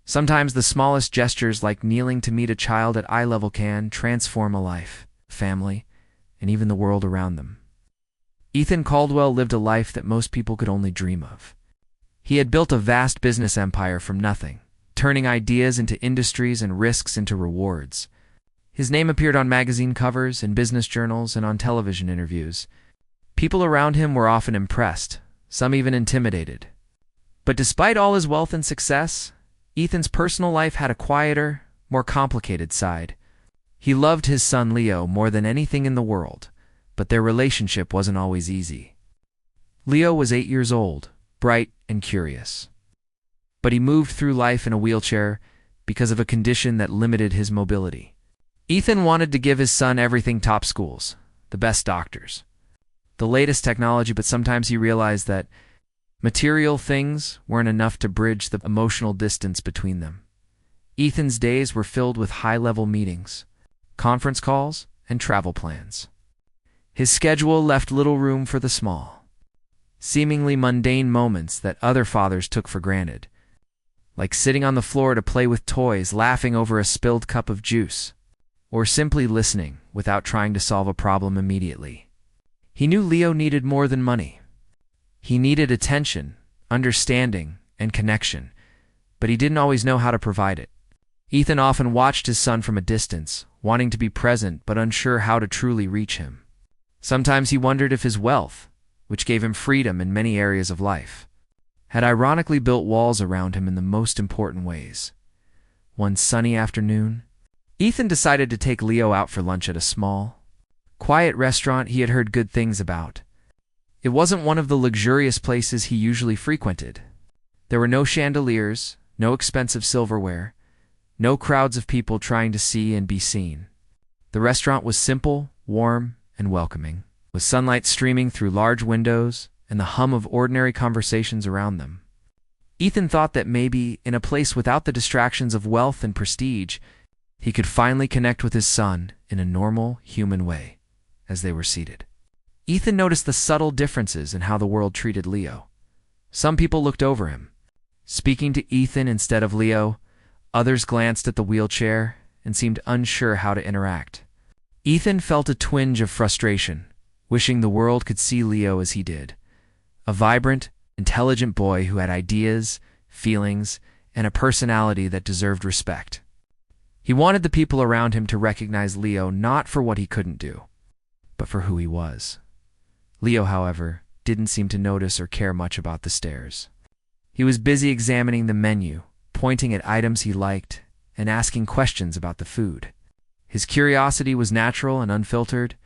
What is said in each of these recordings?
Sometimes the smallest gestures, like kneeling to meet a child at eye level, can transform a life, family, and even the world around them. Ethan Caldwell lived a life that most people could only dream of. He had built a vast business empire from nothing, turning ideas into industries and risks into rewards. His name appeared on magazine covers, in business journals, and on television interviews. People around him were often impressed, some even intimidated. But despite all his wealth and success, Ethan's personal life had a quieter, more complicated side. He loved his son Leo more than anything in the world, but their relationship wasn't always easy. Leo was 8 years old, bright and curious. But he moved through life in a wheelchair because of a condition that limited his mobility. Ethan wanted to give his son everything: top schools, the best doctors, the latest technology, but sometimes he realized that material things weren't enough to bridge the emotional distance between them. Ethan's days were filled with high-level meetings, conference calls, and travel plans. His schedule left little room for the small, seemingly mundane moments that other fathers took for granted, like sitting on the floor to play with toys, laughing over a spilled cup of juice, or simply listening without trying to solve a problem immediately. He knew Leo needed more than money. He needed attention, understanding, and connection, but he didn't always know how to provide it. Ethan often watched his son from a distance, wanting to be present but unsure how to truly reach him. Sometimes he wondered if his wealth, which gave him freedom in many areas of life, had ironically built walls around him in the most important ways. One sunny afternoon, Ethan decided to take Leo out for lunch at a small, quiet restaurant he had heard good things about. It wasn't one of the luxurious places he usually frequented. There were no chandeliers, no expensive silverware, no crowds of people trying to see and be seen. The restaurant was simple, warm, and welcoming, with sunlight streaming through large windows and the hum of ordinary conversations around them. Ethan thought that maybe, in a place without the distractions of wealth and prestige, he could finally connect with his son in a normal, human way. As they were seated, Ethan noticed the subtle differences in how the world treated Leo. Some people looked over him, speaking to Ethan instead of Leo. Others glanced at the wheelchair and seemed unsure how to interact. Ethan felt a twinge of frustration, wishing the world could see Leo as he did. A vibrant, intelligent boy who had ideas, feelings, and a personality that deserved respect. He wanted the people around him to recognize Leo not for what he couldn't do, but for who he was. Leo, however, didn't seem to notice or care much about the stares. He was busy examining the menu, pointing at items he liked, and asking questions about the food. His curiosity was natural and unfiltered,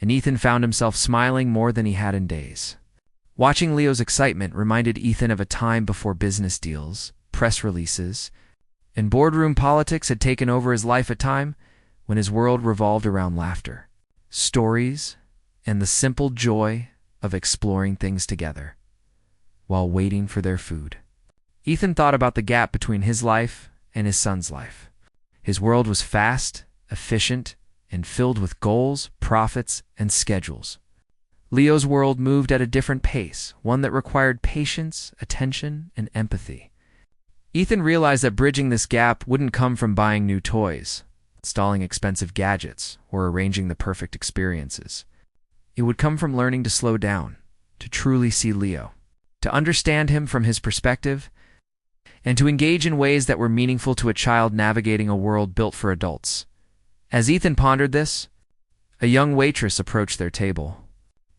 and Ethan found himself smiling more than he had in days. Watching Leo's excitement reminded Ethan of a time before business deals, press releases, and boardroom politics had taken over his life, a time when his world revolved around laughter, stories, and the simple joy of exploring things together while waiting for their food. Ethan thought about the gap between his life and his son's life. His world was fast, efficient, and filled with goals, profits, and schedules. Leo's world moved at a different pace, one that required patience, attention, and empathy. Ethan realized that bridging this gap wouldn't come from buying new toys, installing expensive gadgets, or arranging the perfect experiences. It would come from learning to slow down, to truly see Leo, to understand him from his perspective, and to engage in ways that were meaningful to a child navigating a world built for adults. As Ethan pondered this, a young waitress approached their table.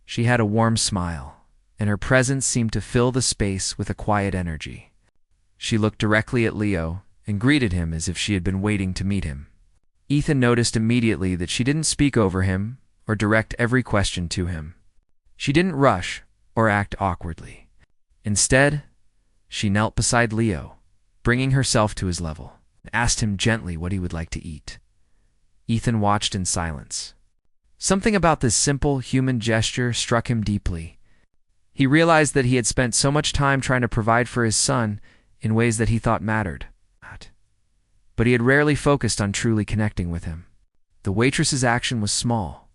She had a warm smile, and her presence seemed to fill the space with a quiet energy. She looked directly at Leo and greeted him as if she had been waiting to meet him. Ethan noticed immediately that she didn't speak over him or direct every question to him. She didn't rush or act awkwardly. Instead, she knelt beside Leo, bringing herself to his level, and asked him gently what he would like to eat. Ethan watched in silence. Something about this simple human gesture struck him deeply. He realized that he had spent so much time trying to provide for his son in ways that he thought mattered, but he had rarely focused on truly connecting with him. The waitress's action was small,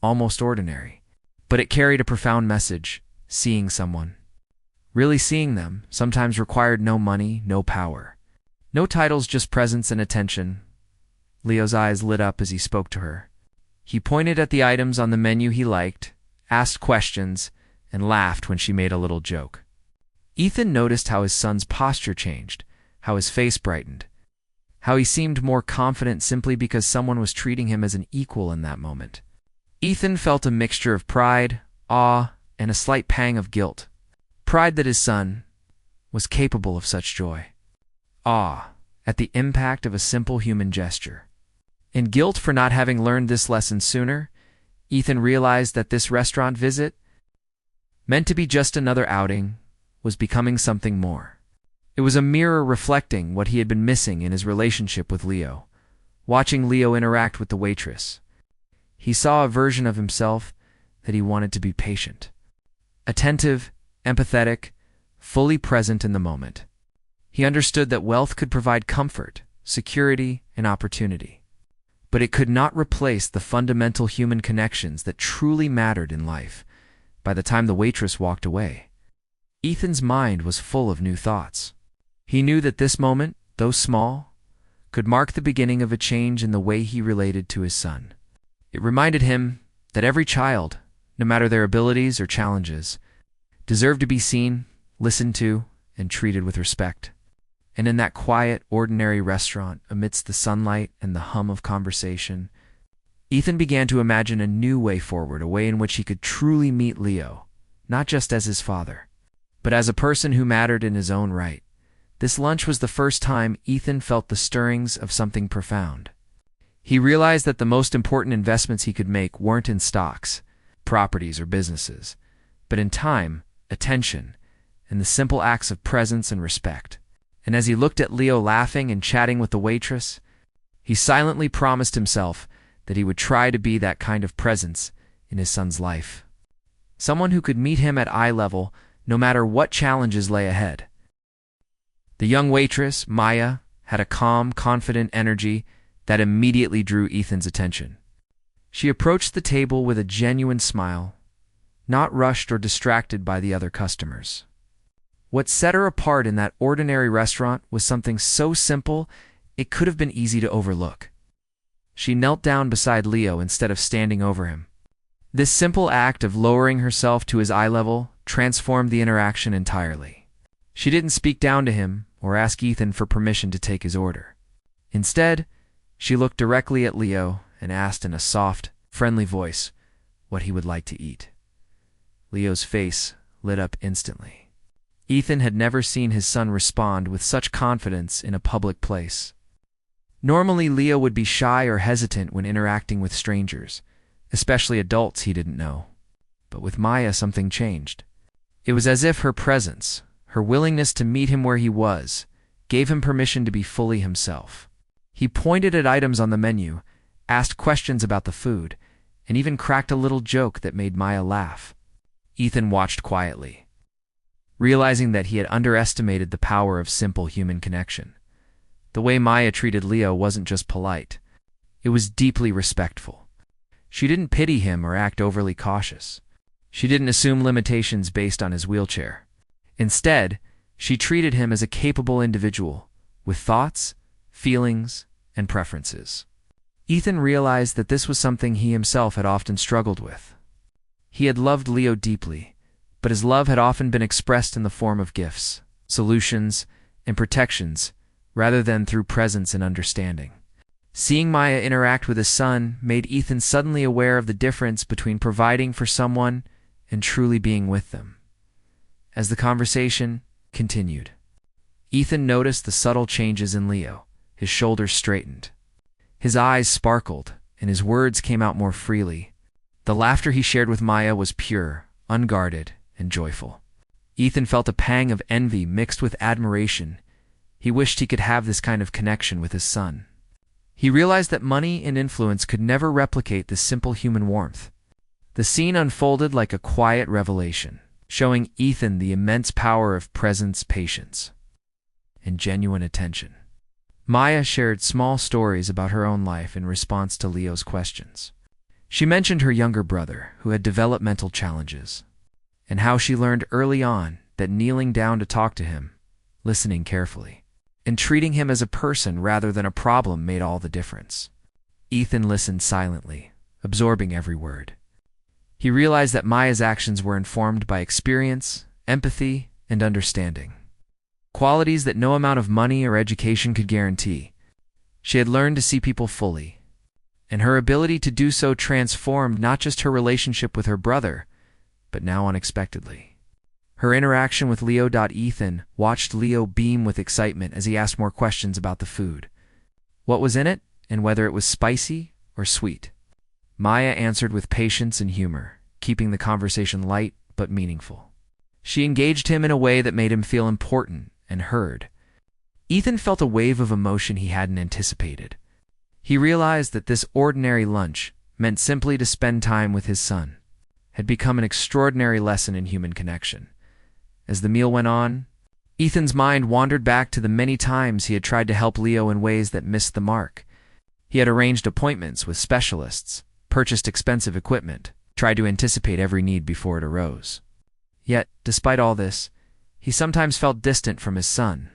almost ordinary, but it carried a profound message: seeing someone, really seeing them, sometimes required no money, no power, No titles, just presence and attention. Leo's eyes lit up as he spoke to her. He pointed at the items on the menu he liked, asked questions, and laughed when she made a little joke. Ethan noticed how his son's posture changed, how his face brightened, how he seemed more confident simply because someone was treating him as an equal in that moment. Ethan felt a mixture of pride, awe, and a slight pang of guilt. Pride that his son was capable of such joy. Awe at the impact of a simple human gesture. And guilt for not having learned this lesson sooner. Ethan realized that this restaurant visit, meant to be just another outing, was becoming something more. It was a mirror reflecting what he had been missing in his relationship with Leo. Watching Leo interact with the waitress, he saw a version of himself that he wanted to be patient, attentive, empathetic, fully present in the moment. He understood that wealth could provide comfort, security, and opportunity, but it could not replace the fundamental human connections that truly mattered in life. By the time the waitress walked away, Ethan's mind was full of new thoughts. He knew that this moment, though small, could mark the beginning of a change in the way he related to his son. It reminded him that every child, no matter their abilities or challenges, deserved to be seen, listened to, and treated with respect. And in that quiet, ordinary restaurant, amidst the sunlight and the hum of conversation, Ethan began to imagine a new way forward, a way in which he could truly meet Leo, not just as his father, but as a person who mattered in his own right. This lunch was the first time Ethan felt the stirrings of something profound. He realized that the most important investments he could make weren't in stocks, properties, or businesses, but in time, attention, and the simple acts of presence and respect. And as he looked at Leo laughing and chatting with the waitress, he silently promised himself that he would try to be that kind of presence in his son's life. Someone who could meet him at eye level no matter what challenges lay ahead. The young waitress, Maya, had a calm, confident energy that immediately drew Ethan's attention. She approached the table with a genuine smile, not rushed or distracted by the other customers. What set her apart in that ordinary restaurant was something so simple it could have been easy to overlook. She knelt down beside Leo instead of standing over him. This simple act of lowering herself to his eye level transformed the interaction entirely. She didn't speak down to him or ask Ethan for permission to take his order. Instead, she looked directly at Leo and asked in a soft, friendly voice what he would like to eat. Leo's face lit up instantly. Ethan had never seen his son respond with such confidence in a public place. Normally, Leo would be shy or hesitant when interacting with strangers, especially adults he didn't know. But with Maya, something changed. It was as if her presence, her willingness to meet him where he was, gave him permission to be fully himself. He pointed at items on the menu, asked questions about the food, and even cracked a little joke that made Maya laugh. Ethan watched quietly, realizing that he had underestimated the power of simple human connection. The way Maya treated Leo wasn't just polite. It was deeply respectful. She didn't pity him or act overly cautious. She didn't assume limitations based on his wheelchair. Instead, she treated him as a capable individual, with thoughts, feelings, and preferences. Ethan realized that this was something he himself had often struggled with. He had loved Leo deeply, but his love had often been expressed in the form of gifts, solutions, and protections, rather than through presence and understanding. Seeing Maya interact with his son made Ethan suddenly aware of the difference between providing for someone and truly being with them. As the conversation continued, Ethan noticed the subtle changes in Leo. His shoulders straightened, his eyes sparkled, and his words came out more freely. The laughter he shared with Maya was pure, unguarded, and joyful. Ethan felt a pang of envy mixed with admiration. He wished he could have this kind of connection with his son. He realized that money and influence could never replicate this simple human warmth. The scene unfolded like a quiet revelation, showing Ethan the immense power of presence, patience, and genuine attention. Maya shared small stories about her own life in response to Leo's questions. She mentioned her younger brother, who had developmental challenges, and how she learned early on that kneeling down to talk to him, listening carefully, and treating him as a person rather than a problem made all the difference. Ethan listened silently, absorbing every word. He realized that Maya's actions were informed by experience, empathy, and understanding. Qualities that no amount of money or education could guarantee. She had learned to see people fully, and her ability to do so transformed not just her relationship with her brother, but now unexpectedly. Her interaction with Leo. Ethan watched Leo beam with excitement as he asked more questions about the food. What was in it, and whether it was spicy or sweet. Maya answered with patience and humor, keeping the conversation light but meaningful. She engaged him in a way that made him feel important and heard. Ethan felt a wave of emotion he hadn't anticipated. He realized that this ordinary lunch, meant simply to spend time with his son, had become an extraordinary lesson in human connection. As the meal went on, Ethan's mind wandered back to the many times he had tried to help Leo in ways that missed the mark. He had arranged appointments with specialists, purchased expensive equipment, tried to anticipate every need before it arose. Yet, despite all this, he sometimes felt distant from his son.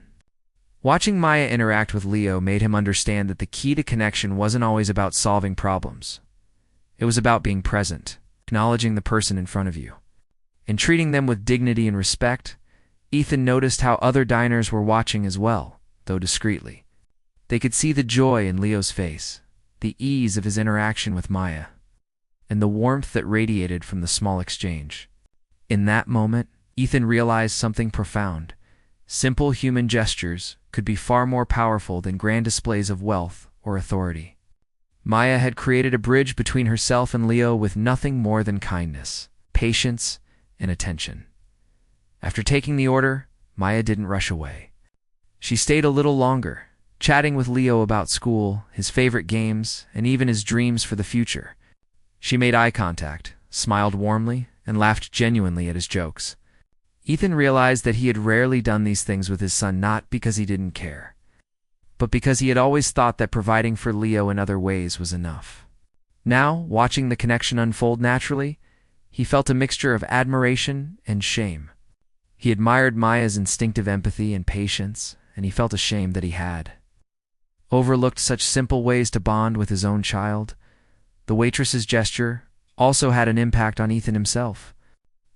Watching Maya interact with Leo made him understand that the key to connection wasn't always about solving problems. It was about being present, acknowledging the person in front of you, and treating them with dignity and respect. Ethan noticed how other diners were watching as well, though discreetly. They could see the joy in Leo's face, the ease of his interaction with Maya, and the warmth that radiated from the small exchange. In that moment, Ethan realized something profound. Simple human gestures could be far more powerful than grand displays of wealth or authority. Maya had created a bridge between herself and Leo with nothing more than kindness, patience, and attention. After taking the order, Maya didn't rush away. She stayed a little longer, chatting with Leo about school, his favorite games, and even his dreams for the future. She made eye contact, smiled warmly, and laughed genuinely at his jokes. Ethan realized that he had rarely done these things with his son not because he didn't care, but because he had always thought that providing for Leo in other ways was enough. Now, watching the connection unfold naturally, he felt a mixture of admiration and shame. He admired Maya's instinctive empathy and patience, and he felt ashamed that he had overlooked such simple ways to bond with his own child. The waitress's gesture also had an impact on Ethan himself.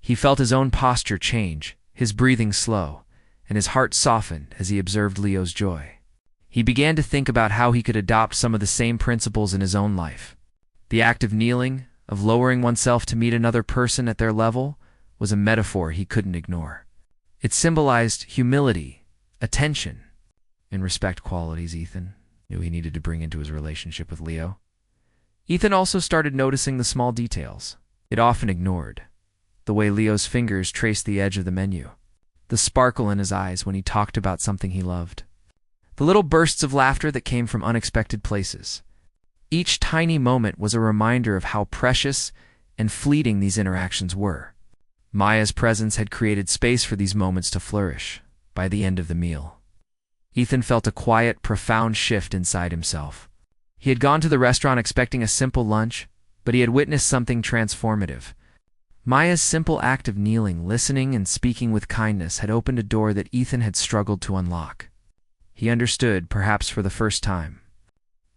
He felt his own posture change, his breathing slow, and his heart softened as he observed Leo's joy. He began to think about how he could adopt some of the same principles in his own life. The act of kneeling, of lowering oneself to meet another person at their level, was a metaphor he couldn't ignore. It symbolized humility, attention, and respect, qualities Ethan knew he needed to bring into his relationship with Leo. Ethan also started noticing the small details it often ignored. The way Leo's fingers traced the edge of the menu, the sparkle in his eyes when he talked about something he loved, the little bursts of laughter that came from unexpected places. Each tiny moment was a reminder of how precious and fleeting these interactions were. Maya's presence had created space for these moments to flourish. By the end of the meal, Ethan felt a quiet, profound shift inside himself. He had gone to the restaurant expecting a simple lunch, but he had witnessed something transformative. Maya's simple act of kneeling, listening, and speaking with kindness had opened a door that Ethan had struggled to unlock. He understood, perhaps for the first time,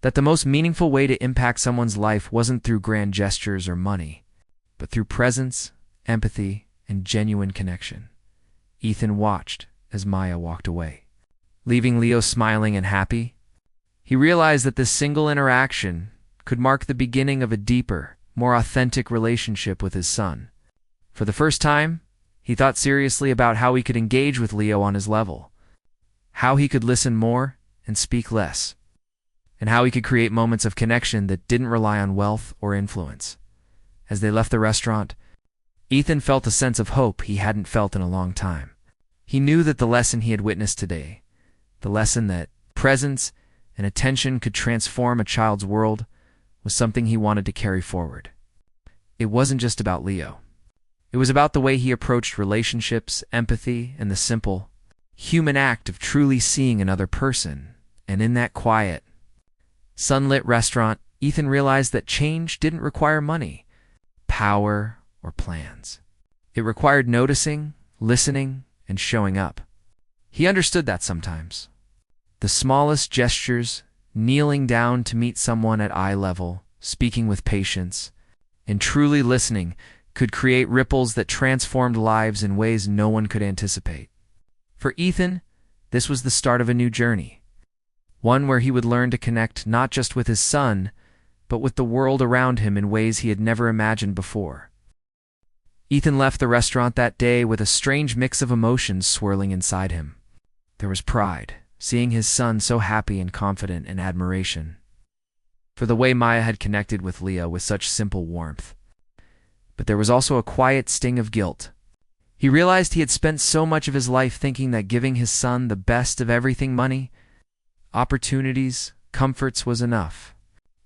that the most meaningful way to impact someone's life wasn't through grand gestures or money, but through presence, empathy, and genuine connection. Ethan watched as Maya walked away, leaving Leo smiling and happy. He realized that this single interaction could mark the beginning of a deeper, more authentic relationship with his son. For the first time, he thought seriously about how he could engage with Leo on his level, how he could listen more and speak less, and how he could create moments of connection that didn't rely on wealth or influence. As they left the restaurant, Ethan felt a sense of hope he hadn't felt in a long time. He knew that the lesson he had witnessed today, the lesson that presence and attention could transform a child's world, was something he wanted to carry forward. It wasn't just about Leo. It was about the way he approached relationships, empathy, and the simple, human act of truly seeing another person. And in that quiet, sunlit restaurant, Ethan realized that change didn't require money, power, or plans. It required noticing, listening, and showing up. He understood that sometimes The smallest gestures, kneeling down to meet someone at eye level, speaking with patience, and truly listening, could create ripples that transformed lives in ways no one could anticipate. For Ethan, this was the start of a new journey, one where he would learn to connect not just with his son, but with the world around him in ways he had never imagined before. Ethan left the restaurant that day with a strange mix of emotions swirling inside him. There was pride, seeing his son so happy and confident, and admiration for the way Maya had connected with Leo with such simple warmth. But there was also a quiet sting of guilt. He realized he had spent so much of his life thinking that giving his son the best of everything, money, opportunities, comforts, was enough.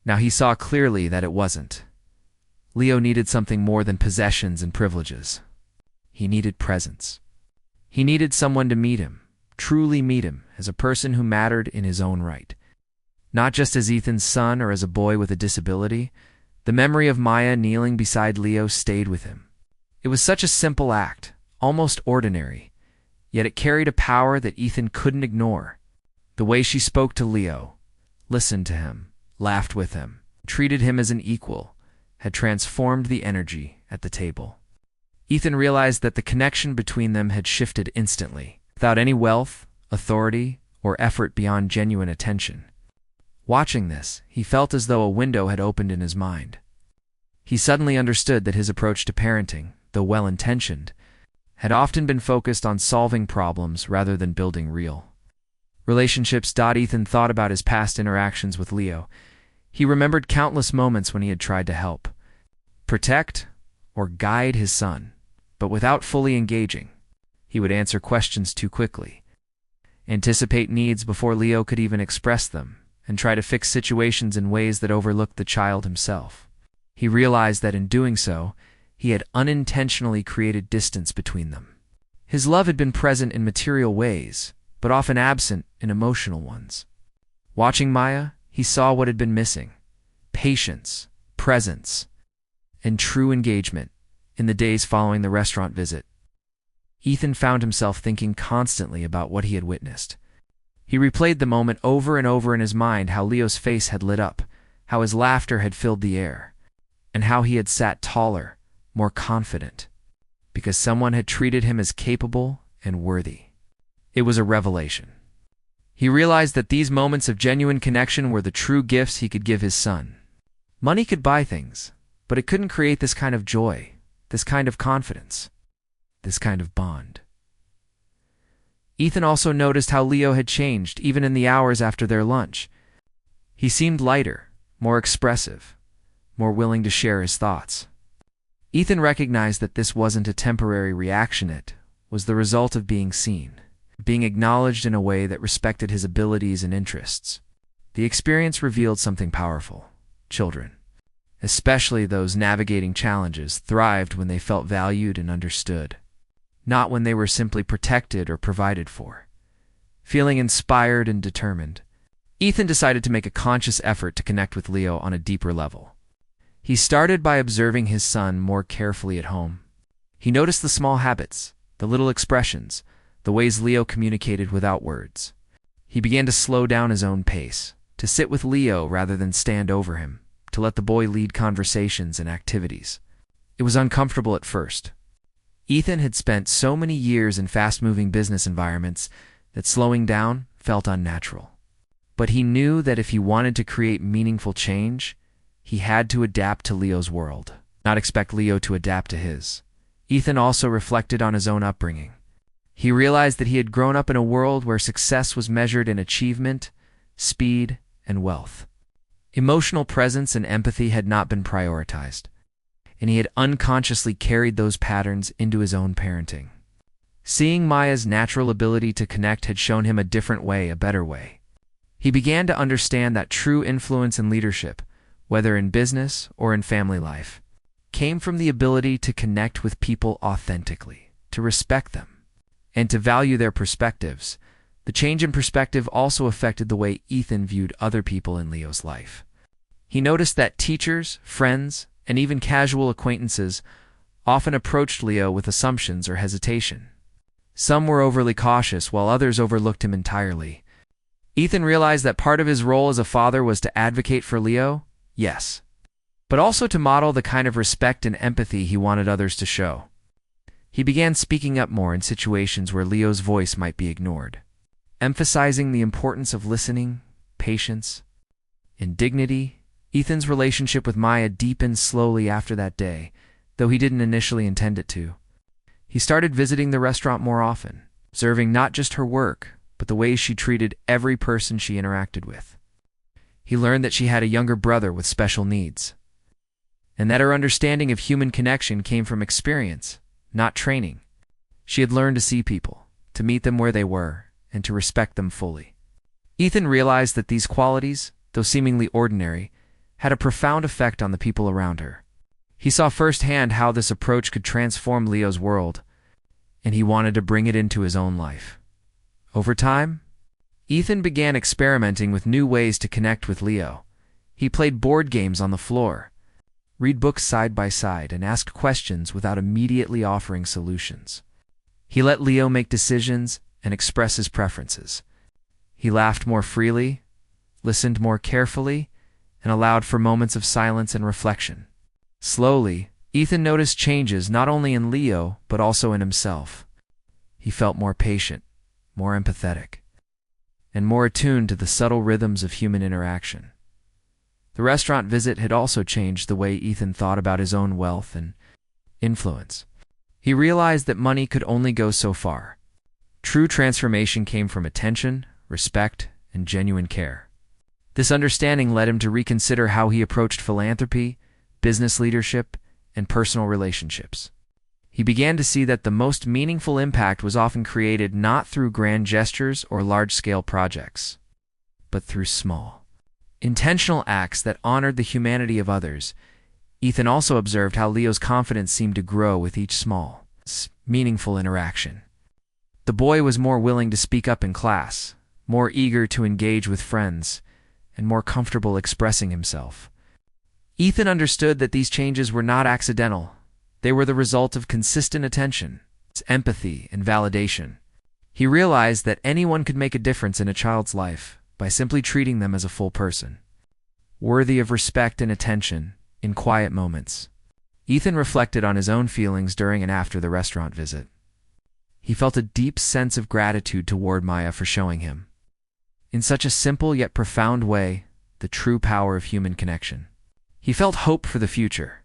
Now he saw clearly that it wasn't. Leo needed something more than possessions and privileges. He needed presence. He needed someone to meet him, truly meet him, as a person who mattered in his own right. Not just as Ethan's son or as a boy with a disability. The memory of Maya kneeling beside Leo stayed with him. It was such a simple act, almost ordinary, yet it carried a power that Ethan couldn't ignore. The way she spoke to Leo, listened to him, laughed with him, treated him as an equal, had transformed the energy at the table. Ethan realized that the connection between them had shifted instantly, without any wealth, authority, or effort beyond genuine attention. Watching this, he felt as though a window had opened in his mind. He suddenly understood that his approach to parenting, though well-intentioned, had often been focused on solving problems rather than building real relationships. Ethan thought about his past interactions with Leo. He remembered countless moments when he had tried to help, protect, or guide his son, but without fully engaging. He would answer questions too quickly, anticipate needs before Leo could even express them, and try to fix situations in ways that overlooked the child himself. He realized that in doing so, he had unintentionally created distance between them. His love had been present in material ways, but often absent in emotional ones. Watching Maya, he saw what had been missing: patience, presence, and true engagement. In the days following the restaurant visit, Ethan found himself thinking constantly about what he had witnessed. He replayed the moment over and over in his mind: how Leo's face had lit up, how his laughter had filled the air, and how he had sat taller, more confident, because someone had treated him as capable and worthy. It was a revelation. He realized that these moments of genuine connection were the true gifts he could give his son. Money could buy things, but it couldn't create this kind of joy, this kind of confidence, this kind of bond. Ethan also noticed how Leo had changed even in the hours after their lunch. He seemed lighter, more expressive, more willing to share his thoughts. Ethan recognized that this wasn't a temporary reaction, it was the result of being seen, being acknowledged in a way that respected his abilities and interests. The experience revealed something powerful. Children, especially those navigating challenges, thrived when they felt valued and understood, not when they were simply protected or provided for. Feeling inspired and determined, Ethan decided to make a conscious effort to connect with Leo on a deeper level. He started by observing his son more carefully at home. He noticed the small habits, the little expressions, the ways Leo communicated without words. He began to slow down his own pace, to sit with Leo rather than stand over him, to let the boy lead conversations and activities. It was uncomfortable at first. Ethan had spent so many years in fast-moving business environments that slowing down felt unnatural. But he knew that if he wanted to create meaningful change, he had to adapt to Leo's world, not expect Leo to adapt to his. Ethan also reflected on his own upbringing. He realized that he had grown up in a world where success was measured in achievement, speed, and wealth. Emotional presence and empathy had not been prioritized, and he had unconsciously carried those patterns into his own parenting. Seeing Maya's natural ability to connect had shown him a different way, a better way. He began to understand that true influence and leadership, whether in business or in family life, came from the ability to connect with people authentically, to respect them, and to value their perspectives. The change in perspective also affected the way Ethan viewed other people in Leo's life. He noticed that teachers, friends, and even casual acquaintances often approached Leo with assumptions or hesitation. Some were overly cautious, while others overlooked him entirely. Ethan realized that part of his role as a father was to advocate for Leo, yes, but also to model the kind of respect and empathy he wanted others to show. He began speaking up more in situations where Leo's voice might be ignored, emphasizing the importance of listening, patience, and dignity. Ethan's relationship with Maya deepened slowly after that day, though he didn't initially intend it to. He started visiting the restaurant more often, observing not just her work, but the ways she treated every person she interacted with. He learned that she had a younger brother with special needs, and that her understanding of human connection came from experience, not training. She had learned to see people, to meet them where they were, and to respect them fully. Ethan realized that these qualities, though seemingly ordinary, had a profound effect on the people around her. He saw firsthand how this approach could transform Leo's world, and he wanted to bring it into his own life. Over time, Ethan began experimenting with new ways to connect with Leo. He played board games on the floor, read books side by side, and asked questions without immediately offering solutions. He let Leo make decisions and express his preferences. He laughed more freely, listened more carefully, and allowed for moments of silence and reflection. Slowly, Ethan noticed changes not only in Leo, but also in himself. He felt more patient, more empathetic, and more attuned to the subtle rhythms of human interaction. The restaurant visit had also changed the way Ethan thought about his own wealth and influence. He realized that money could only go so far. True transformation came from attention, respect, and genuine care. This understanding led him to reconsider how he approached philanthropy, business leadership, and personal relationships. He began to see that the most meaningful impact was often created not through grand gestures or large-scale projects, but through small, intentional acts that honored the humanity of others. Ethan also observed how Leo's confidence seemed to grow with each small, meaningful interaction. The boy was more willing to speak up in class, more eager to engage with friends, and more comfortable expressing himself. Ethan understood that these changes were not accidental. They were the result of consistent attention, empathy, and validation. He realized that anyone could make a difference in a child's life by simply treating them as a full person, worthy of respect and attention in quiet moments. Ethan reflected on his own feelings during and after the restaurant visit. He felt a deep sense of gratitude toward Maya for showing him, in such a simple yet profound way, the true power of human connection. He felt hope for the future,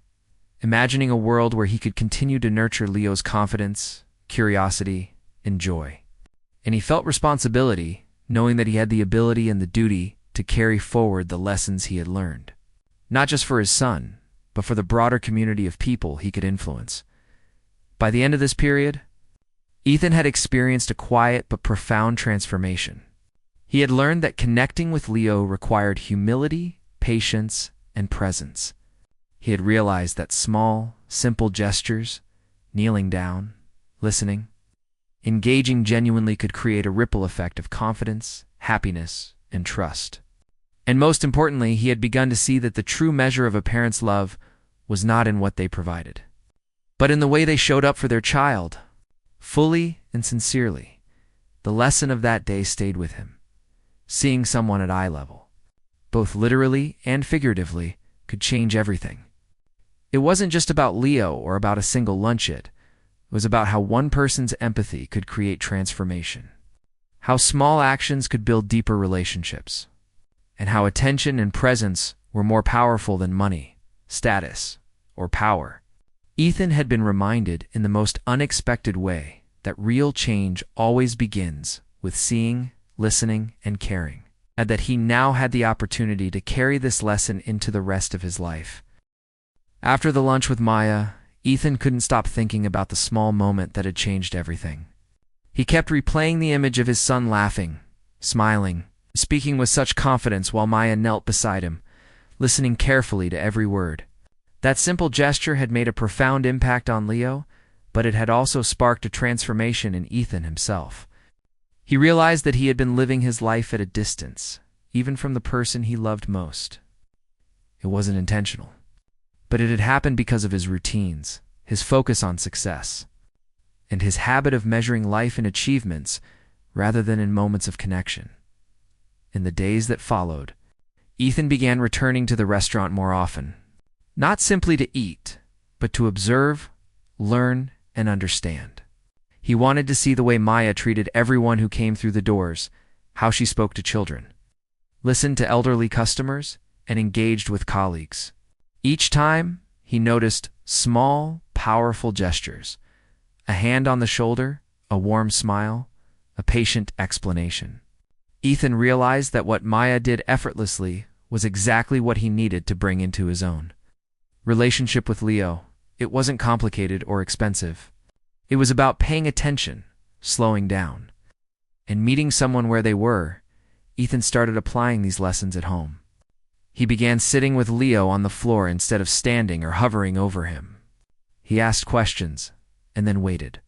imagining a world where he could continue to nurture Leo's confidence, curiosity, and joy. And he felt responsibility, knowing that he had the ability and the duty to carry forward the lessons he had learned, not just for his son, but for the broader community of people he could influence. By the end of this period, Ethan had experienced a quiet but profound transformation. He had learned that connecting with Leo required humility, patience, and presence. He had realized that small, simple gestures, kneeling down, listening, engaging genuinely could create a ripple effect of confidence, happiness, and trust. And most importantly, he had begun to see that the true measure of a parent's love was not in what they provided, but in the way they showed up for their child, fully and sincerely. The lesson of that day stayed with him. Seeing someone at eye level, both literally and figuratively, could change everything. It wasn't just about Leo or about a single lunch. It was about how one person's empathy could create transformation, how small actions could build deeper relationships, and how attention and presence were more powerful than money, status, or power. Ethan had been reminded in the most unexpected way that real change always begins with seeing, listening, and caring, and that he now had the opportunity to carry this lesson into the rest of his life. After the lunch with Maya, Ethan couldn't stop thinking about the small moment that had changed everything. He kept replaying the image of his son laughing, smiling, speaking with such confidence while Maya knelt beside him, listening carefully to every word. That simple gesture had made a profound impact on Leo, but it had also sparked a transformation in Ethan himself. He realized that he had been living his life at a distance, even from the person he loved most. It wasn't intentional, but it had happened because of his routines, his focus on success, and his habit of measuring life in achievements rather than in moments of connection. In the days that followed, Ethan began returning to the restaurant more often, not simply to eat, but to observe, learn, and understand. He wanted to see the way Maya treated everyone who came through the doors, how she spoke to children, listened to elderly customers, and engaged with colleagues. Each time, he noticed small, powerful gestures, a hand on the shoulder, a warm smile, a patient explanation. Ethan realized that what Maya did effortlessly was exactly what he needed to bring into his own relationship with Leo. It wasn't complicated or expensive. It was about paying attention, slowing down, and meeting someone where they were. Ethan started applying these lessons at home. He began sitting with Leo on the floor instead of standing or hovering over him. He asked questions and then waited,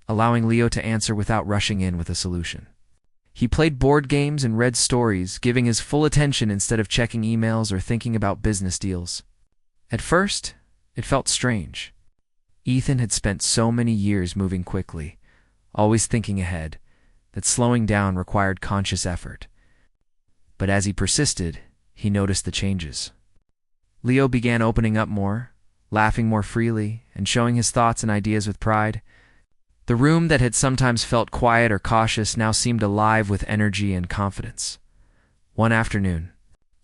allowing Leo to answer without rushing in with a solution. He played board games and read stories, giving his full attention instead of checking emails or thinking about business deals. At first, it felt strange. Ethan had spent so many years moving quickly, always thinking ahead, that slowing down required conscious effort. But as he persisted, he noticed the changes. Leo began opening up more, laughing more freely, and showing his thoughts and ideas with pride. The room that had sometimes felt quiet or cautious now seemed alive with energy and confidence. One afternoon,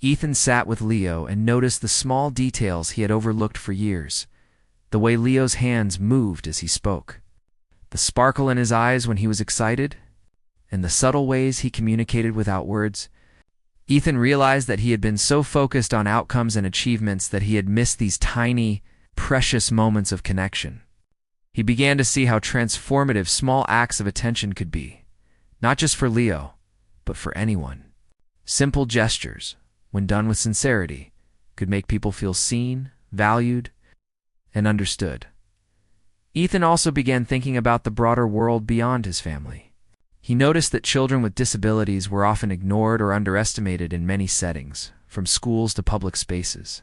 Ethan sat with Leo and noticed the small details he had overlooked for years. The way Leo's hands moved as he spoke, the sparkle in his eyes when he was excited, and the subtle ways he communicated without words. Ethan realized that he had been so focused on outcomes and achievements that he had missed these tiny, precious moments of connection. He began to see how transformative small acts of attention could be, not just for Leo, but for anyone. Simple gestures, when done with sincerity, could make people feel seen, valued, and understood. Ethan also began thinking about the broader world beyond his family. He noticed that children with disabilities were often ignored or underestimated in many settings, from schools to public spaces.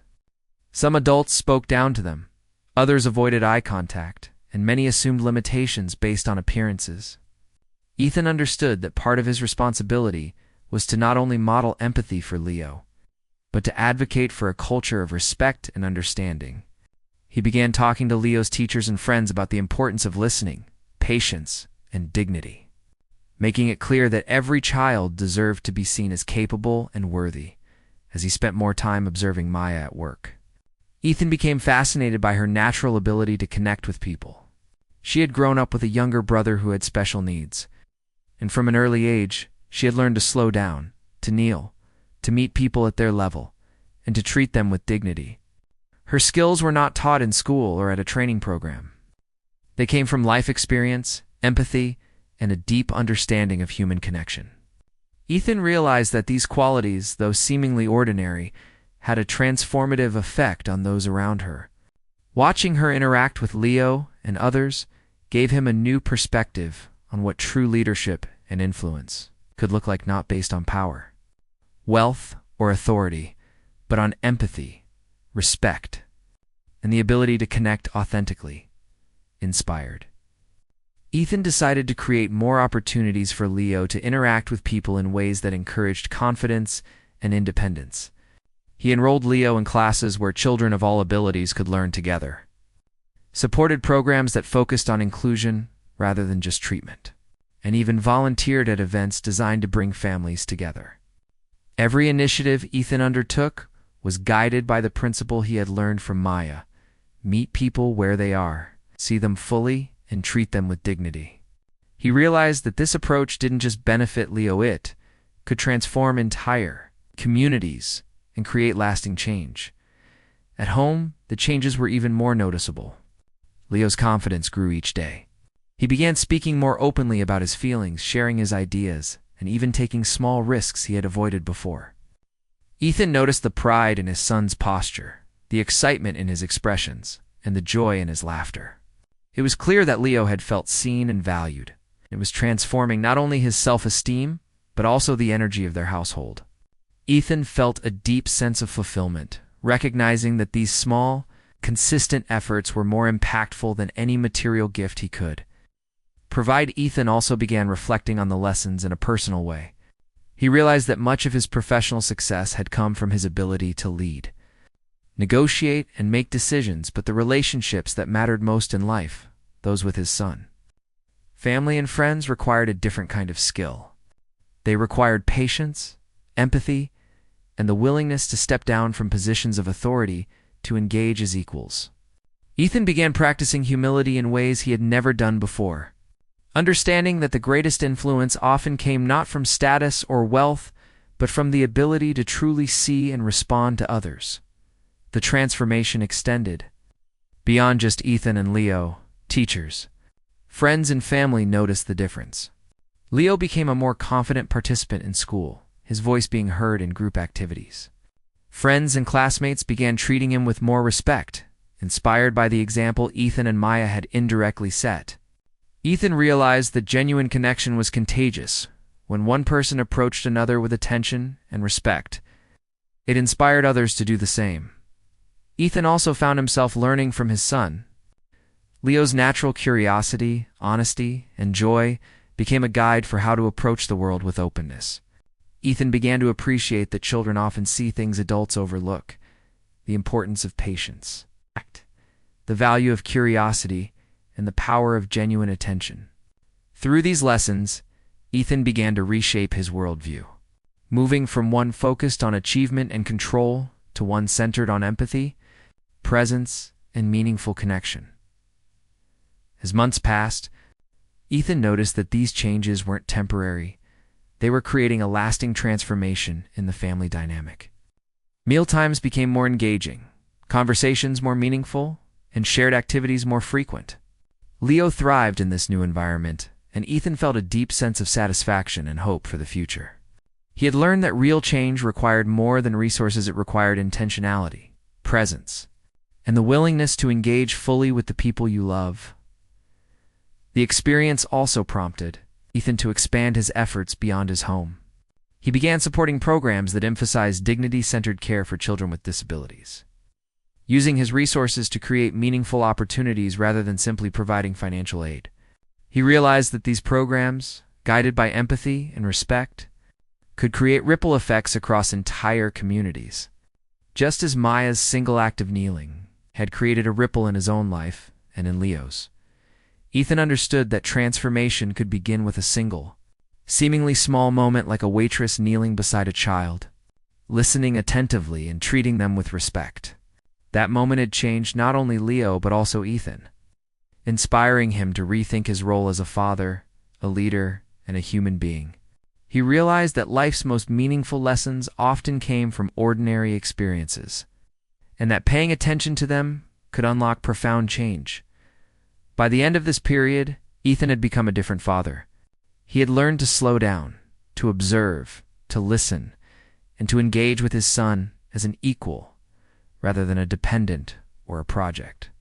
Some adults spoke down to them, others avoided eye contact, and many assumed limitations based on appearances. Ethan understood that part of his responsibility was to not only model empathy for Leo, but to advocate for a culture of respect and understanding. He began talking to Leo's teachers and friends about the importance of listening, patience, and dignity, making it clear that every child deserved to be seen as capable and worthy. As he spent more time observing Maya at work, Ethan became fascinated by her natural ability to connect with people. She had grown up with a younger brother who had special needs, and from an early age, she had learned to slow down, to kneel, to meet people at their level, and to treat them with dignity. Her skills were not taught in school or at a training program. They came from life experience, empathy, and a deep understanding of human connection. Ethan realized that these qualities, though seemingly ordinary, had a transformative effect on those around her. Watching her interact with Leo and others gave him a new perspective on what true leadership and influence could look like, not based on power, wealth, or authority, but on empathy, respect, and the ability to connect authentically. Inspired, Ethan decided to create more opportunities for Leo to interact with people in ways that encouraged confidence and independence. He enrolled Leo in classes where children of all abilities could learn together, supported programs that focused on inclusion rather than just treatment, and even volunteered at events designed to bring families together. Every initiative Ethan undertook was guided by the principle he had learned from Maya: meet people where they are, see them fully, and treat them with dignity. He realized that this approach didn't just benefit Leo, it could transform entire communities and create lasting change. At home, the changes were even more noticeable. Leo's confidence grew each day. He began speaking more openly about his feelings, sharing his ideas, and even taking small risks he had avoided before. Ethan noticed the pride in his son's posture, the excitement in his expressions, and the joy in his laughter. It was clear that Leo had felt seen and valued. It was transforming not only his self-esteem, but also the energy of their household. Ethan felt a deep sense of fulfillment, recognizing that these small, consistent efforts were more impactful than any material gift he could provide. Ethan also began reflecting on the lessons in a personal way. He realized that much of his professional success had come from his ability to lead, negotiate, and make decisions, but the relationships that mattered most in life, those with his son. Family and friends required a different kind of skill. They required patience, empathy, and the willingness to step down from positions of authority to engage as equals. Ethan began practicing humility in ways he had never done before, understanding that the greatest influence often came not from status or wealth, but from the ability to truly see and respond to others. The transformation extended beyond just Ethan and Leo. Teachers, friends, and family noticed the difference. Leo became a more confident participant in school, his voice being heard in group activities. Friends and classmates began treating him with more respect, inspired by the example Ethan and Maya had indirectly set. Ethan realized that genuine connection was contagious. When one person approached another with attention and respect, it inspired others to do the same. Ethan also found himself learning from his son. Leo's natural curiosity, honesty, and joy became a guide for how to approach the world with openness. Ethan began to appreciate that children often see things adults overlook: the importance of patience, the value of curiosity, and the power of genuine attention. Through these lessons, Ethan began to reshape his worldview, moving from one focused on achievement and control to one centered on empathy, presence, and meaningful connection. As months passed, Ethan noticed that these changes weren't temporary. They were creating a lasting transformation in the family dynamic. Mealtimes became more engaging, conversations more meaningful, and shared activities more frequent. Leo thrived in this new environment, and Ethan felt a deep sense of satisfaction and hope for the future. He had learned that real change required more than resources. It required intentionality, presence, and the willingness to engage fully with the people you love. The experience also prompted Ethan to expand his efforts beyond his home. He began supporting programs that emphasized dignity-centered care for children with disabilities, using his resources to create meaningful opportunities rather than simply providing financial aid. He realized that these programs, guided by empathy and respect, could create ripple effects across entire communities. Just as Maya's single act of kneeling had created a ripple in his own life and in Leo's, Ethan understood that transformation could begin with a single, seemingly small moment, like a waitress kneeling beside a child, listening attentively and treating them with respect. That moment had changed not only Leo but also Ethan, inspiring him to rethink his role as a father, a leader, and a human being. He realized that life's most meaningful lessons often came from ordinary experiences, and that paying attention to them could unlock profound change. By the end of this period, Ethan had become a different father. He had learned to slow down, to observe, to listen, and to engage with his son as an equal, rather than a dependent or a project.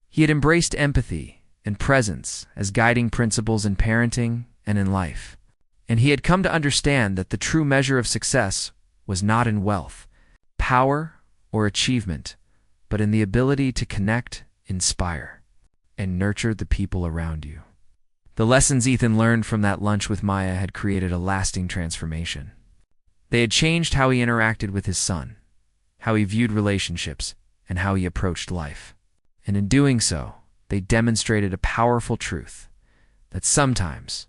He had embraced empathy and presence as guiding principles in parenting and in life, and he had come to understand that the true measure of success was not in wealth, power, or achievement, but in the ability to connect, inspire, and nurture the people around you. The lessons Ethan learned from that lunch with Maya had created a lasting transformation. They had changed how he interacted with his son, how he viewed relationships, and how he approached life. And in doing so, they demonstrated a powerful truth: that sometimes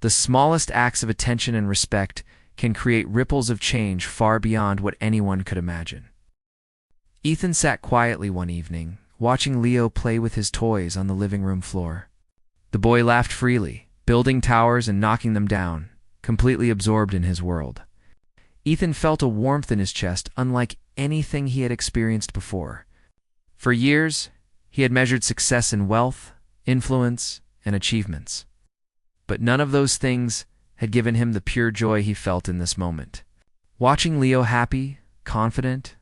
the smallest acts of attention and respect can create ripples of change far beyond what anyone could imagine. Ethan sat quietly one evening, watching Leo play with his toys on the living room floor. The boy laughed freely, building towers and knocking them down, completely absorbed in his world. Ethan felt a warmth in his chest unlike anything he had experienced before. For years, he had measured success in wealth, influence, and achievements. But none of those things had given him the pure joy he felt in this moment. Watching Leo happy, confident,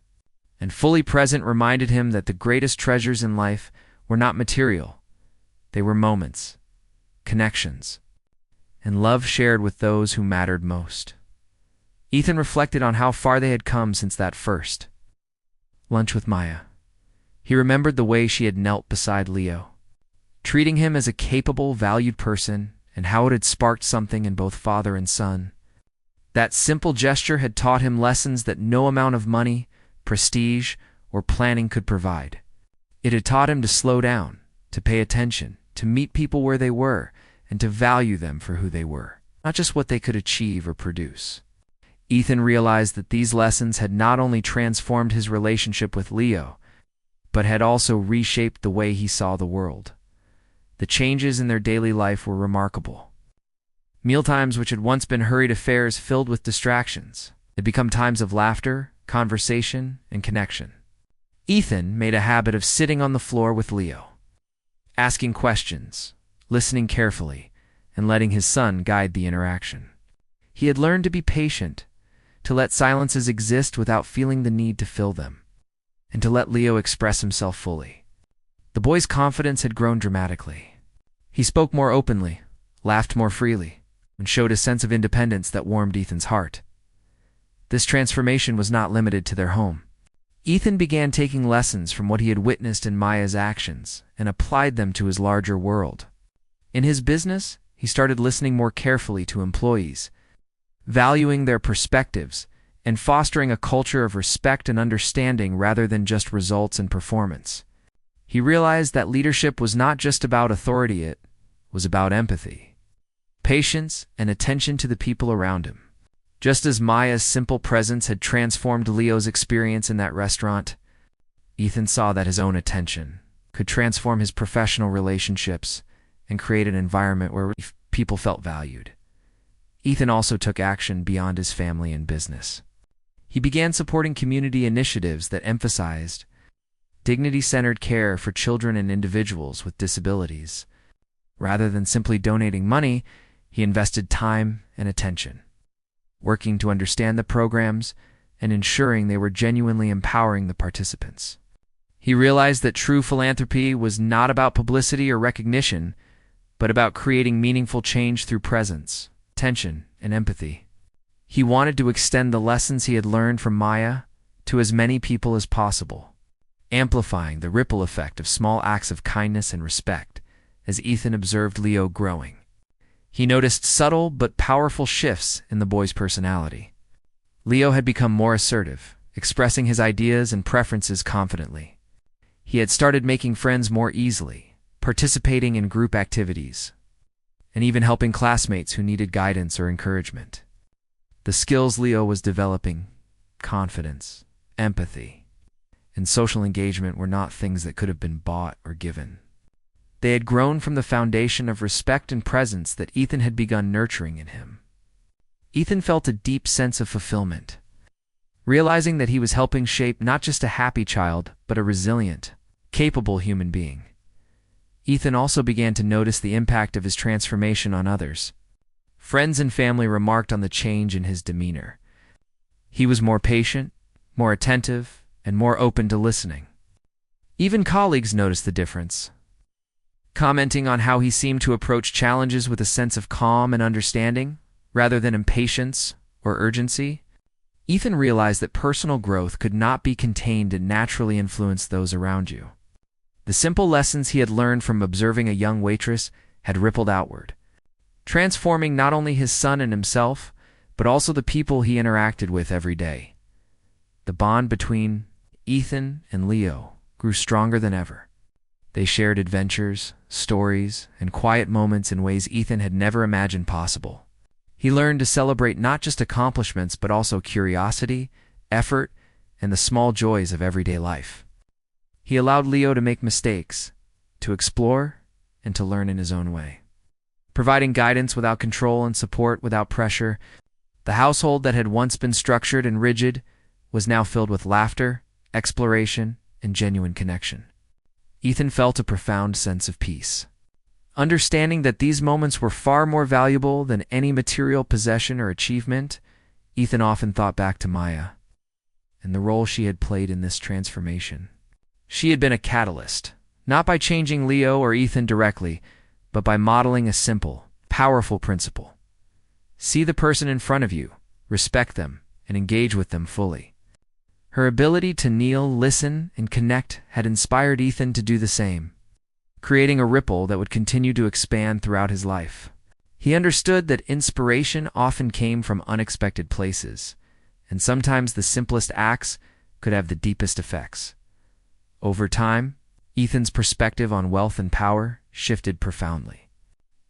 and fully present reminded him that the greatest treasures in life were not material. They were moments, connections, and love shared with those who mattered most. Ethan reflected on how far they had come since that first lunch with Maya. He remembered the way she had knelt beside Leo, treating him as a capable, valued person, and how it had sparked something in both father and son. That simple gesture had taught him lessons that no amount of money, prestige, or planning could provide. It had taught him to slow down, to pay attention, to meet people where they were, and to value them for who they were, not just what they could achieve or produce. Ethan realized that these lessons had not only transformed his relationship with Leo, but had also reshaped the way he saw the world. The changes in their daily life were remarkable. Mealtimes, which had once been hurried affairs filled with distractions, had become times of laughter, conversation, and connection. Ethan made a habit of sitting on the floor with Leo, asking questions, listening carefully, and letting his son guide the interaction. He had learned to be patient, to let silences exist without feeling the need to fill them, and to let Leo express himself fully. The boy's confidence had grown dramatically. He spoke more openly, laughed more freely, and showed a sense of independence that warmed Ethan's heart. This transformation was not limited to their home. Ethan began taking lessons from what he had witnessed in Maya's actions and applied them to his larger world. In his business, he started listening more carefully to employees, valuing their perspectives, and fostering a culture of respect and understanding rather than just results and performance. He realized that leadership was not just about authority, it was about empathy, patience, and attention to the people around him. Just as Maya's simple presence had transformed Leo's experience in that restaurant, Ethan saw that his own attention could transform his professional relationships and create an environment where people felt valued. Ethan also took action beyond his family and business. He began supporting community initiatives that emphasized dignity-centered care for children and individuals with disabilities. Rather than simply donating money, he invested time and attention, working to understand the programs and ensuring they were genuinely empowering the participants. He realized that true philanthropy was not about publicity or recognition, but about creating meaningful change through presence, attention, and empathy. He wanted to extend the lessons he had learned from Maya to as many people as possible, amplifying the ripple effect of small acts of kindness and respect. As Ethan observed Leo growing, he noticed subtle but powerful shifts in the boy's personality. Leo had become more assertive, expressing his ideas and preferences confidently. He had started making friends more easily, participating in group activities, and even helping classmates who needed guidance or encouragement. The skills Leo was developing, confidence, empathy, and social engagement, were not things that could have been bought or given. They had grown from the foundation of respect and presence that Ethan had begun nurturing in him. Ethan felt a deep sense of fulfillment, realizing that he was helping shape not just a happy child, but a resilient, capable human being. Ethan also began to notice the impact of his transformation on others. Friends and family remarked on the change in his demeanor. He was more patient, more attentive, and more open to listening. Even colleagues noticed the difference, commenting on how he seemed to approach challenges with a sense of calm and understanding, rather than impatience or urgency. Ethan realized that personal growth could not be contained and naturally influence those around you. The simple lessons he had learned from observing a young waitress had rippled outward, transforming not only his son and himself, but also the people he interacted with every day. The bond between Ethan and Leo grew stronger than ever. They shared adventures, stories, and quiet moments in ways Ethan had never imagined possible. He learned to celebrate not just accomplishments, but also curiosity, effort, and the small joys of everyday life. He allowed Leo to make mistakes, to explore, and to learn in his own way. Providing guidance without control and support without pressure, the household that had once been structured and rigid was now filled with laughter, exploration, and genuine connection. Ethan felt a profound sense of peace. Understanding that these moments were far more valuable than any material possession or achievement, Ethan often thought back to Maya and the role she had played in this transformation. She had been a catalyst, not by changing Leo or Ethan directly, but by modeling a simple, powerful principle. See the person in front of you, respect them, and engage with them fully. Her ability to kneel, listen, and connect had inspired Ethan to do the same, creating a ripple that would continue to expand throughout his life. He understood that inspiration often came from unexpected places, and sometimes the simplest acts could have the deepest effects. Over time, Ethan's perspective on wealth and power shifted profoundly.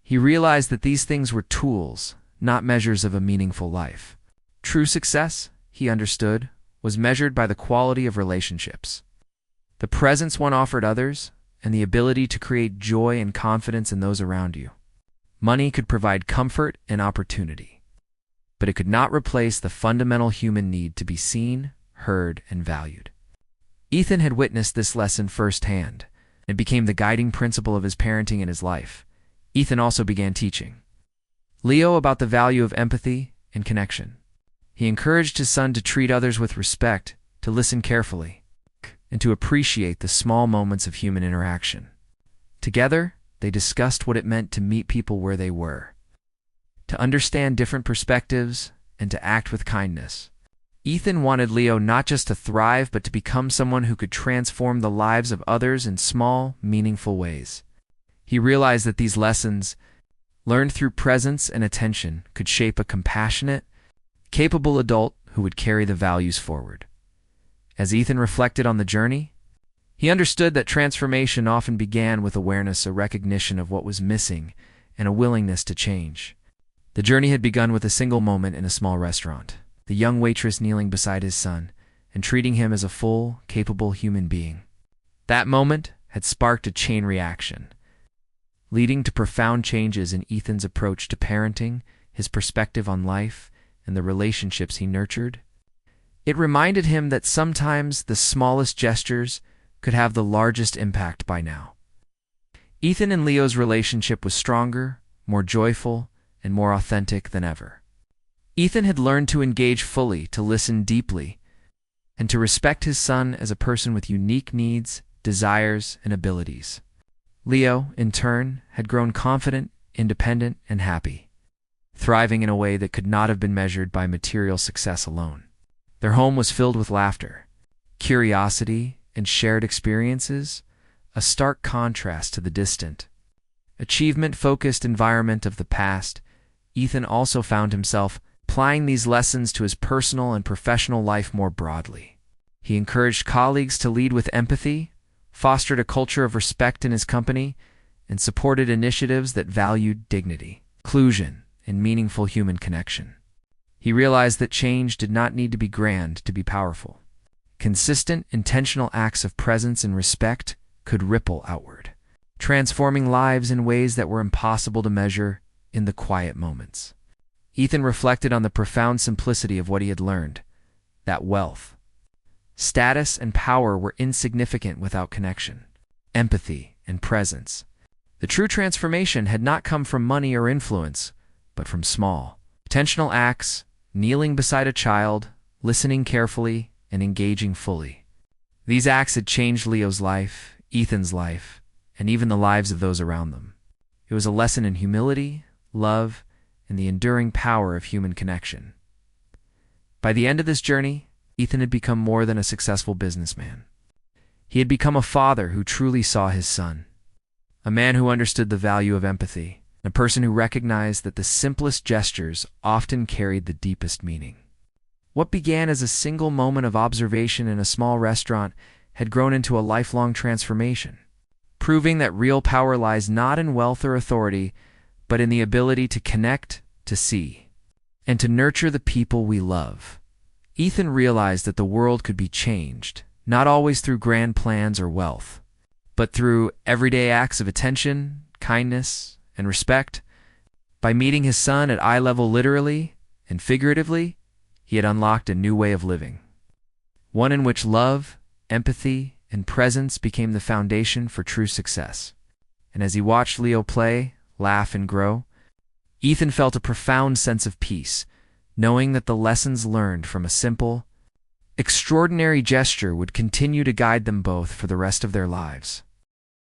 He realized that these things were tools, not measures of a meaningful life. True success, he understood, was measured by the quality of relationships, the presence one offered others, and the ability to create joy and confidence in those around you. Money could provide comfort and opportunity, but it could not replace the fundamental human need to be seen, heard, and valued. Ethan had witnessed this lesson firsthand, and it became the guiding principle of his parenting and his life. Ethan also began teaching Leo about the value of empathy and connection. He encouraged his son to treat others with respect, to listen carefully, and to appreciate the small moments of human interaction. Together, they discussed what it meant to meet people where they were, to understand different perspectives, and to act with kindness. Ethan wanted Leo not just to thrive, but to become someone who could transform the lives of others in small, meaningful ways. He realized that these lessons, learned through presence and attention, could shape a compassionate, capable adult who would carry the values forward. As Ethan reflected on the journey, he understood that transformation often began with awareness, a recognition of what was missing, and a willingness to change. The journey had begun with a single moment in a small restaurant, the young waitress kneeling beside his son and treating him as a full, capable human being. That moment had sparked a chain reaction, leading to profound changes in Ethan's approach to parenting, his perspective on life, and the relationships he nurtured. It reminded him that sometimes the smallest gestures could have the largest impact. By now, Ethan and Leo's relationship was stronger, more joyful, and more authentic than ever. Ethan had learned to engage fully, to listen deeply, and to respect his son as a person with unique needs, desires, and abilities. Leo, in turn, had grown confident, independent, and happy, thriving in a way that could not have been measured by material success alone. Their home was filled with laughter, curiosity, and shared experiences, a stark contrast to the distant, achievement-focused environment of the past. Ethan also found himself applying these lessons to his personal and professional life more broadly. He encouraged colleagues to lead with empathy, fostered a culture of respect in his company, and supported initiatives that valued dignity, inclusion, and meaningful human connection. He realized that change did not need to be grand to be powerful. Consistent, intentional acts of presence and respect could ripple outward, transforming lives in ways that were impossible to measure in the quiet moments. Ethan reflected on the profound simplicity of what he had learned, that wealth, status, and power were insignificant without connection, empathy, and presence. The true transformation had not come from money or influence, but from small, intentional acts, kneeling beside a child, listening carefully, and engaging fully. These acts had changed Leo's life, Ethan's life, and even the lives of those around them. It was a lesson in humility, love, and the enduring power of human connection. By the end of this journey, Ethan had become more than a successful businessman. He had become a father who truly saw his son, a man who understood the value of empathy, and a person who recognized that the simplest gestures often carried the deepest meaning. What began as a single moment of observation in a small restaurant had grown into a lifelong transformation, proving that real power lies not in wealth or authority, but in the ability to connect, to see, and to nurture the people we love. Ethan realized that the world could be changed, not always through grand plans or wealth, but through everyday acts of attention, kindness, and respect. By meeting his son at eye level literally and figuratively, he had unlocked a new way of living, one in which love, empathy, and presence became the foundation for true success. And as he watched Leo play, laugh, and grow, Ethan felt a profound sense of peace, knowing that the lessons learned from a simple, extraordinary gesture would continue to guide them both for the rest of their lives.